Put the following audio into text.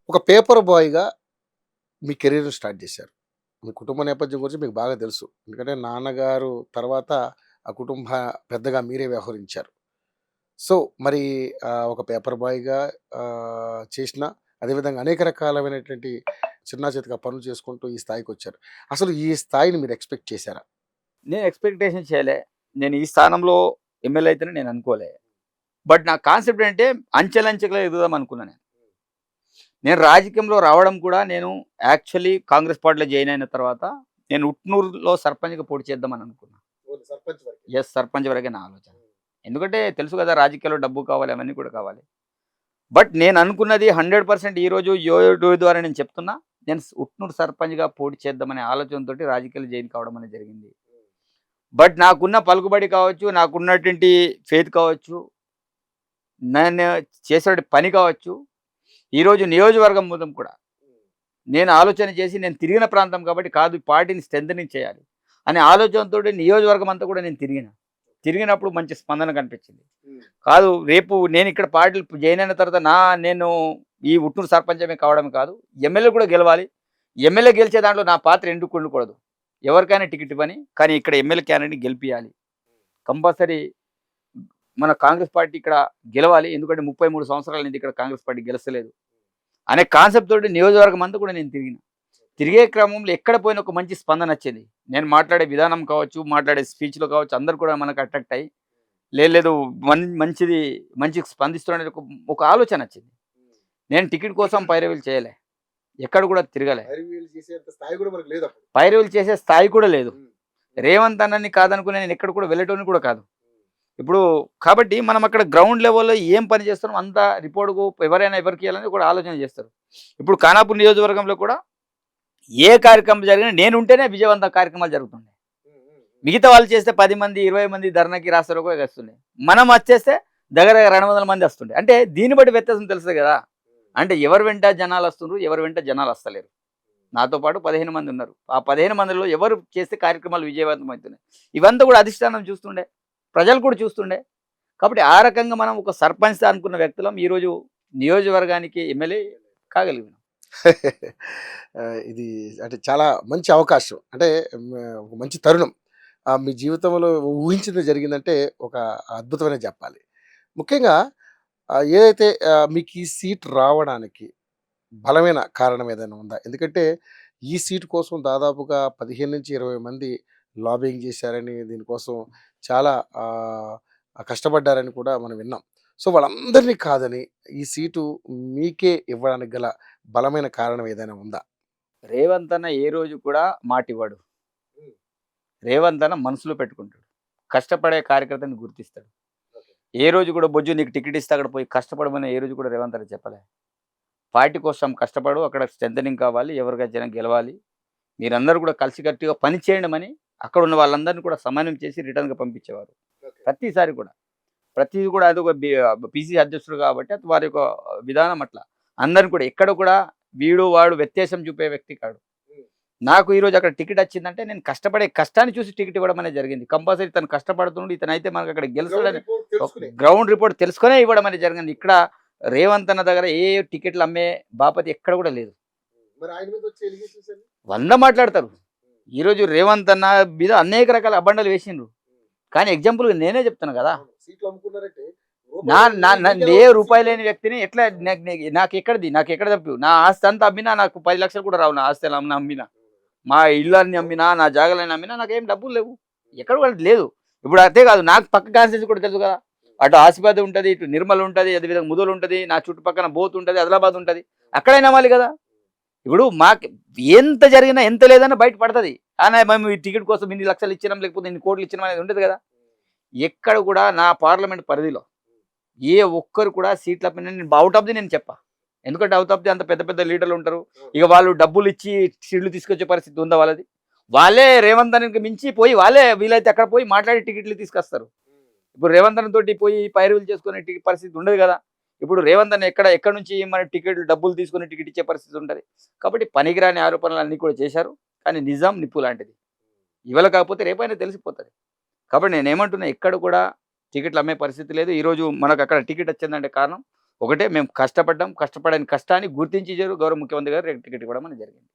ఒక పేపర్ బాయ్‌గా మీ కెరీర్‌ని స్టార్ట్ చేశారు. మీ కుటుంబ నేపథ్యం గురించి మీకు బాగా తెలుసు. ఎందుకంటే నాన్నగారు తర్వాత ఆ కుటుంబ పెద్దగా మీరే వ్యవహరించారు. సో, మరి ఒక పేపర్ బాయ్‌గా చేసిన అదేవిధంగా అనేక రకాలమైనటువంటి చిన్నా చితకా పనులు చేసుకుంటూ ఈ స్థాయికొచ్చారు. అసలు ఈ స్థాయిని మీరు ఎక్స్‌పెక్ట్ చేశారా? నేను ఎక్స్‌పెక్టేషన్ చేయలే. నేను ఈ స్థానంలో ఎమ్మెల్యే అయితేనే నేను అనుకోలే. బట్ నా కాన్సెప్ట్ ఏంటంటే అంచెలంచెలుగా ఎదుగుదాం అనుకున్నా నేను. నేను రాజకీయంలో రావడం కూడా నేను యాక్చువల్లీ కాంగ్రెస్ పార్టీలో జాయిన్ అయిన తర్వాత నేను ఉట్నూరులో సర్పంచ్‌గా పోటీ చేద్దామని అనుకున్నా. ఓన్లీ సర్పంచ్ వరకే. సర్పంచ్ వరకే నా ఆలోచన. ఎందుకంటే తెలుసు కదా రాజకీయాల్లో డబ్బు కావాలి అవన్నీ కూడా కావాలి. బట్ నేను అనుకున్నది 100% ఈరోజు యూట్యూబ్ ద్వారా నేను చెప్తున్నా. నేను ఉట్నూరు సర్పంచ్‌గా పోటీ చేద్దామనే ఆలోచనతోటి రాజకీయాల్లో జాయిన్ కావడం అనేది జరిగింది. బట్ నాకున్న పలుకుబడి కావచ్చు, నాకున్నటువంటి ఫెయిత్ కావచ్చు, నేను చేసే పని కావచ్చు, ఈరోజు నియోజకవర్గం మొత్తం కూడా నేను ఆలోచన చేసి నేను తిరిగిన ప్రాంతం కాబట్టి కాదు ఈ పార్టీని స్ట్రెంథెనింగ్ చేయాలి అనే ఆలోచనతోటి నియోజకవర్గం అంతా కూడా నేను తిరిగినప్పుడు మంచి స్పందన కనిపించింది. హ్మ్. కాదు రేపు నేను ఇక్కడ పార్టీలు జాయిన్ అయిన తర్వాత నేను ఈ ఉట్నూరు సర్పంచమే కావడం కాదు, ఎమ్మెల్యే కూడా గెలవాలి. ఎమ్మెల్యే గెలిచే దాంట్లో నా పాత్ర ఎందుకు ఉండకూడదు. ఎవరికైనా టికెట్ ఇవ్వని, కానీ ఇక్కడ ఎమ్మెల్యే క్యాండిడేట్‌ని గెలిపియాలి. కంపల్సరీ మన కాంగ్రెస్ పార్టీ ఇక్కడ గెలవాలి. ఎందుకంటే 33 సంవత్సరాల నుంచి ఇక్కడ కాంగ్రెస్ పార్టీ గెలుస్తలేదు అనే కాన్సెప్ట్ తోటి నియోజకవర్గం అంతా కూడా నేను తిరిగిన. తిరిగే క్రమంలో ఎక్కడ పోయినా ఒక మంచి స్పందన వచ్చేది. నేను మాట్లాడే విధానం కావచ్చు, మాట్లాడే స్పీచ్‌లో కావచ్చు అందరూ కూడా మనకు అట్రాక్ట్ అయ్యి లేదు మంచిగా స్పందిస్తున్నాడని ఒక ఆలోచన వచ్చింది. నేను టికెట్ కోసం పైరవీలు చేయలే. ఎక్కడ కూడా తిరగలే. రివీల్ చేసేంత స్థాయి కూడా మనకు లేదప్పుడు. పైరవీలు చేసే స్థాయి కూడా లేదు. హ్మ్. రేవంత్ అన్నని కాదనుకుని నేను ఎక్కడ కూడా వెళ్ళేటోని కూడా కాదు. ఇప్పుడు కాబట్టి మనం అక్కడ గ్రౌండ్ లెవెల్‌లో ఏం పని చేస్తున్నాం అంత రిపోర్ట్‌కు ఎవరైనా ఎవరికి ఇయ్యాలని కూడా ఆలోచన చేస్తారు. ఇప్పుడు ఖానాపూర్ నియోజకవర్గంలో కూడా ఏ కార్యక్రమం జరిగినా నేనుంటేనే విజయవంత కార్యక్రమాలు జరుగుతున్నాయి. మిగతా వాళ్ళు చేస్తే 10 మంది, 20 మంది ధర్నాకి రాస్తారోకో వస్తున్నాయి. మనం వచ్చేస్తే దగ్గర 200 మంది వస్తుండే. అంటే దీన్ని బట్టి వ్యత్యాసం తెలుస్తది కదా! అంటే ఎవరి వెంట జనాలు వస్తుండ్రు, ఎవరి వెంట జనాలు వస్తలేరు. నాతో పాటు 15 మంది ఉన్నారు. ఆ 15 మందిలో ఎవరు చేస్తే కార్యక్రమాలు విజయవంతం అవుతున్నాయి. ఇవంతా కూడా అధిష్టానం చూస్తుండే. ప్రజలు కూడా చూస్తుండే. కాబట్టి ఆ రకంగా మనం ఒక సర్పంచ్ అనుకున్న వ్యక్తులం ఈరోజు నియోజకవర్గానికి ఎమ్మెల్యే కాగలిగినాం. ఇది అంటే చాలా మంచి అవకాశం. అంటే ఒక మంచి తరుణం. మీ జీవితంలో ఊహించింది జరిగిందంటే ఒక అద్భుతమనే జెప్పాలి. ముఖ్యంగా ఏదైతే మీకు ఈ సీట్ రావడానికి బలమైన కారణం ఏదైనా ఉందా? ఎందుకంటే ఈ సీట్ కోసం దాదాపుగా 15-20 మంది లాబింగ్ జేశారని, దీనికోసం చాలా కష్టపడ్డారని కూడా మనం విన్నాం. సో, వాళ్ళందరిని కాదని ఈ సీటు మీకే ఇవ్వడానికి గల బలమైన కారణం ఏదైనా ఉందా? రేవంత్ అన్న ఏ రోజు కూడా మాటివ్వడు. హ్మ్. రేవంత్ అన్న మనసులో పెట్టుకుంటాడు. కష్టపడే కార్యకర్తని గుర్తిస్తాడు. ఓకే. ఏ రోజు కూడా బొజ్జు నీకు టికెట్ ఇస్తే అక్కడ పోయి కష్టపడమని ఏ రోజు కూడా రేవంత్ అన్న చెప్పలే. పార్టీ కోసం కష్టపడు, అక్కడ స్ట్రెంథెనింగ్ కావాలి, ఎవరికైనా గెలవాలి. మీరందరూ కూడా కలిసికట్టుగా పని చేయండమని అక్కడున్న వాళ్ళందరిని కూడా సమన్వయం చేసి రిటర్న్‌గా పంపించేవారు. ఓకే. ప్రతిసారి కూడా. ప్రతీది కూడా అదొక పీసీసీ అధ్యక్షుడు కాబట్టి అది వారి యొక్క విధానం అట్లా. అందరిని కూడా ఎక్కడ కూడా వీడు, వాడు వ్యత్యాసం చూపే వ్యక్తి కాడు. హ్మ్. నాకు ఈరోజు అక్కడ టికెట్ వచ్చిందంటే నేను కష్టపడే కష్టాన్ని చూసి టికెట్ ఇవ్వడం అనేది జరిగింది. కంపల్సరీ ఇతను కష్టపడుతుండు, ఇతనైతే మనకు అక్కడ గ్రౌండ్ గెలుస్తాడని రిపోర్ట్ తెలుసుకునే. గ్రౌండ్ రిపోర్ట్ తెలుసుకొనే ఇవ్వడం అనేది జరిగింది. ఇక్కడ రేవంత్ అన్న దగ్గర ఏ టికెట్లు అమ్మే బాపతి ఎక్కడ కూడా లేదు. మరి ఆయన మీద వచ్చే ఎలిగేషన్స్ అన్ని? 100 మాట్లాడతారు. హ్మ్. ఈరోజు రేవంత్ అన్న మీద అనేక రకాల అబండాలు వేసిండ్రు. కానీ ఎగ్జాంపుల్‌గా నేనే చెప్తున్నా కదా! అవును. సీట్లు అమ్ముకున్నారంటే నా రూపాయి నా నా మీకెలా ఏ వస్తుంది రూపాయి సీట్లు? లేని వ్యక్తిని ఎట్లా నాకెక్కడ తప్పు? నా ఆస్తి అంతా అమ్మినా నాకు 10,00,000 కూడా రావు. నా ఆస్తులు అమ్మినా. మా ఇళ్ళన్నీ అమ్మినా, నా జాగాలన్నీ అమ్మినా నాకేం డబ్బులు లేవు. ఎక్కడ కూడా లేదు. ఇప్పుడు అంతే కాదు నాకు పక్క కాన్స్టిట్యూన్సీ కూడా తెలుసు కదా! అటు ఆసిఫాబాద్ ఉంటది, ఇటు నిర్మల్ ఉంటది, అదేవిధంగా ముదోల్ ఉంటది, నా చుట్టుపక్కన బోత్ ఉంటది, ఆదిలాబాద్ ఉంటది. అక్కడైనా అమ్మాలి కదా! ఇప్పుడు మాకు ఎంత జరిగినా, ఎంత లేదన్నా బయట పడతది. మేము ఈ టికెట్ కోసం ఇన్ని లక్షలు ఇచ్చినాం, లేకపోతే ఇన్ని కోట్లు ఇచ్చినాం అనేది ఉండదు కదా! ఎక్కడ కూడా నా పార్లమెంట్ పరిధిలో ఏ ఒక్కరు కూడా సీట్ల పైన నేను ఔట్ ఆఫ్ ది నేను చెప్పా. ఎందుకంటే ఔట్ ఆఫ్ ది అంత పెద్ద పెద్ద లీడర్లు ఉంటారు. ఇక వాళ్ళు డబ్బులు ఇచ్చి సీట్లు తీసుకొచ్చే పరిస్థితి ఉందా వాళ్ళది? వాళ్ళే రేవంత్ అన్నకి మించి పోయి వాళ్ళే వీలైతే అక్కడ పోయి మాట్లాడి టికెట్లు తీసుకొస్తారు. ఇప్పుడు రేవంత్ అన్న తోటి పోయి పైరవీలు చేసుకునే పరిస్థితి ఉండదు కదా! ఇప్పుడు రేవంత్ అన్న ఎక్కడి నుంచి మన టికెట్లు డబ్బులు తీసుకొని టికెట్ ఇచ్చే పరిస్థితి ఉంటది. కాబట్టి పనికిరాని ఆరోపణలు అన్నీ కూడా చేశారు. కానీ నిజం నిప్పు లాంటిది. ఇవాళ కాకపోతే రేపైనా తెలిసిపోతది. కాబట్టి నేనేమంటున్నా ఎక్కడ కూడా టికెట్లు అమ్మే పరిస్థితి లేదు. ఈరోజు మనకు అక్కడ టికెట్ వచ్చిందంటే కారణం ఒకటే మేము కష్టపడ్డాం, కష్టపడని కష్టాన్ని గుర్తించి గౌరవ ముఖ్యమంత్రి గారు టికెట్ ఇవ్వడం అనేది జరిగింది.